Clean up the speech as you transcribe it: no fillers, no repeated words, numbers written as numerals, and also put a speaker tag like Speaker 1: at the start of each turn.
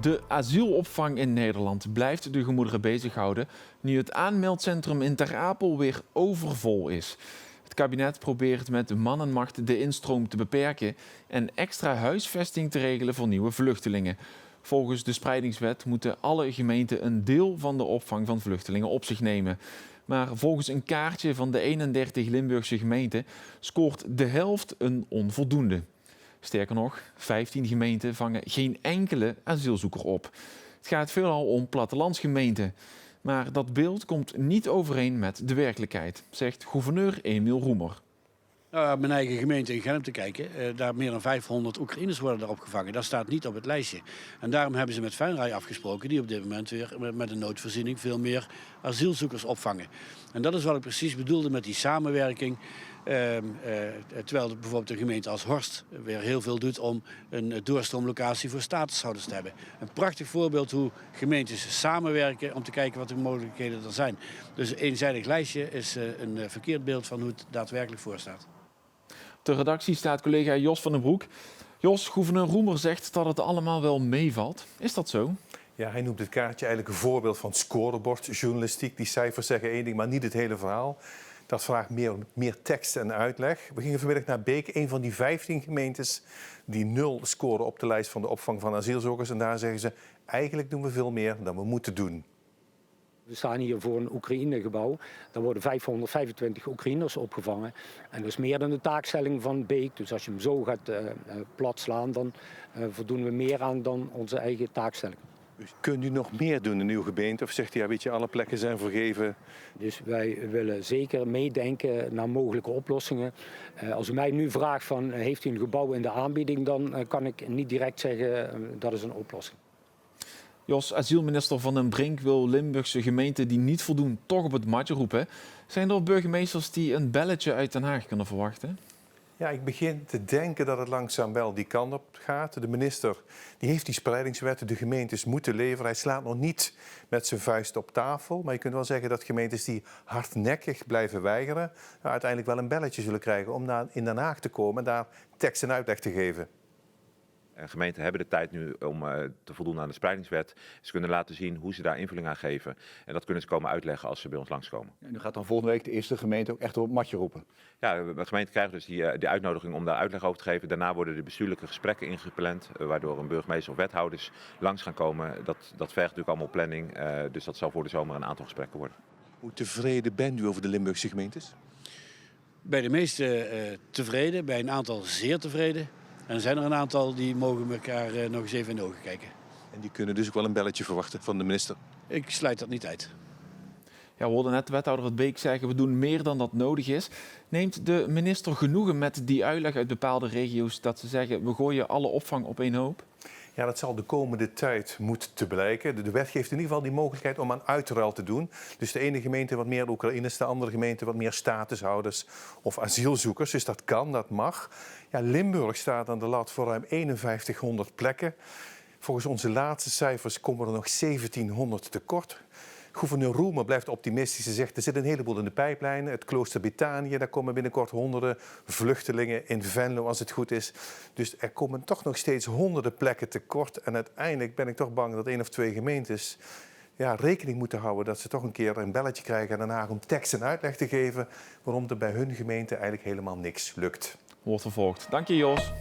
Speaker 1: De asielopvang in Nederland blijft de gemoederen bezighouden nu het aanmeldcentrum in Ter Apel weer overvol is. Het kabinet probeert met man en macht de instroom te beperken en extra huisvesting te regelen voor nieuwe vluchtelingen. Volgens de spreidingswet moeten alle gemeenten een deel van de opvang van vluchtelingen op zich nemen. Maar volgens een kaartje van de 31 Limburgse gemeenten scoort de helft een onvoldoende. Sterker nog, 15 gemeenten vangen geen enkele asielzoeker op. Het gaat veelal om plattelandsgemeenten. Maar dat beeld komt niet overeen met de werkelijkheid, zegt gouverneur Emiel Roemer.
Speaker 2: Mijn eigen gemeente in Genep te kijken, daar meer dan 500 Oekraïners worden daar opgevangen. Dat staat niet op het lijstje. En daarom hebben ze met Feinrij afgesproken, die op dit moment weer met een noodvoorziening veel meer asielzoekers opvangen. En dat is wat ik precies bedoelde met die samenwerking. Terwijl bijvoorbeeld een gemeente als Horst weer heel veel doet om een doorstroomlocatie voor statushouders te hebben. Een prachtig voorbeeld hoe gemeentes samenwerken om te kijken wat de mogelijkheden er zijn. Dus een eenzijdig lijstje is een verkeerd beeld van hoe het daadwerkelijk voor staat.
Speaker 1: Op de redactie staat collega Jos van den Broek. Jos, gouverneur Roemer zegt dat het allemaal wel meevalt. Is dat zo?
Speaker 3: Ja, hij noemt het kaartje eigenlijk een voorbeeld van scorebordjournalistiek. Die cijfers zeggen één ding, maar niet het hele verhaal. Dat vraagt meer tekst en uitleg. We gingen vanmiddag naar Beek, een van die 15 gemeentes die 0 scoren op de lijst van de opvang van asielzoekers. En daar zeggen ze, eigenlijk doen we veel meer dan we moeten doen.
Speaker 4: We staan hier voor een Oekraïne-gebouw. Daar worden 525 Oekraïners opgevangen. En dat is meer dan de taakstelling van Beek. Dus als je hem zo gaat platslaan, dan voldoen we meer aan dan onze eigen taakstelling.
Speaker 3: Kunt u nog meer doen in uw gemeente? Of zegt u, ja, weet je, alle plekken zijn vergeven?
Speaker 4: Dus wij willen zeker meedenken naar mogelijke oplossingen. Als u mij nu vraagt van, heeft u een gebouw in de aanbieding, dan kan ik niet direct zeggen dat is een oplossing.
Speaker 1: Jos, asielminister Van den Brink wil Limburgse gemeenten die niet voldoen toch op het matje roepen. Zijn er burgemeesters die een belletje uit Den Haag kunnen verwachten?
Speaker 3: Ja, ik begin te denken dat het langzaam wel die kant op gaat. De minister die heeft die spreidingswet, de gemeentes moeten leveren. Hij slaat nog niet met zijn vuist op tafel. Maar je kunt wel zeggen dat gemeentes die hardnekkig blijven weigeren, uiteindelijk wel een belletje zullen krijgen om in Den Haag te komen en daar tekst en uitleg te geven.
Speaker 5: Gemeenten hebben de tijd nu om te voldoen aan de spreidingswet. Ze kunnen laten zien hoe ze daar invulling aan geven. En dat kunnen ze komen uitleggen als ze bij ons langskomen.
Speaker 6: En u gaat dan volgende week de eerste gemeente ook echt op het matje roepen?
Speaker 5: Ja, de gemeente krijgt dus die uitnodiging om daar uitleg over te geven. Daarna worden de bestuurlijke gesprekken ingepland, waardoor een burgemeester of wethouders langs gaan komen. Dat vergt natuurlijk allemaal planning, dus dat zal voor de zomer een aantal gesprekken worden.
Speaker 3: Hoe tevreden bent u over de Limburgse gemeentes?
Speaker 2: Bij de meeste tevreden, bij een aantal zeer tevreden. En er zijn er een aantal die mogen elkaar nog eens even in de ogen kijken.
Speaker 3: En die kunnen dus ook wel een belletje verwachten van de minister?
Speaker 2: Ik sluit dat niet uit.
Speaker 1: Ja, we hoorden net de wethouder het Beek zeggen, we doen meer dan dat nodig is. Neemt de minister genoegen met die uitleg uit bepaalde regio's dat ze zeggen, we gooien alle opvang op één hoop?
Speaker 3: Ja, dat zal de komende tijd moeten te blijken. De wet geeft in ieder geval die mogelijkheid om aan uitruil te doen. Dus de ene gemeente wat meer Oekraïners, de andere gemeente wat meer statushouders of asielzoekers. Dus dat kan, dat mag. Ja, Limburg staat aan de lat voor ruim 5100 plekken. Volgens onze laatste cijfers komen er nog 1700 tekort. Gouverneur Roemer blijft optimistisch. Hij zegt, er zit een heleboel in de pijplijnen. Het klooster Betanië, daar komen binnenkort honderden vluchtelingen in Venlo als het goed is. Dus er komen toch nog steeds honderden plekken tekort. En uiteindelijk ben ik toch bang dat 1 of 2 gemeentes rekening moeten houden dat ze toch een keer een belletje krijgen en daarna om tekst en uitleg te geven waarom er bij hun gemeente eigenlijk helemaal niks lukt.
Speaker 1: Wordt vervolgd. Dank je, Jos.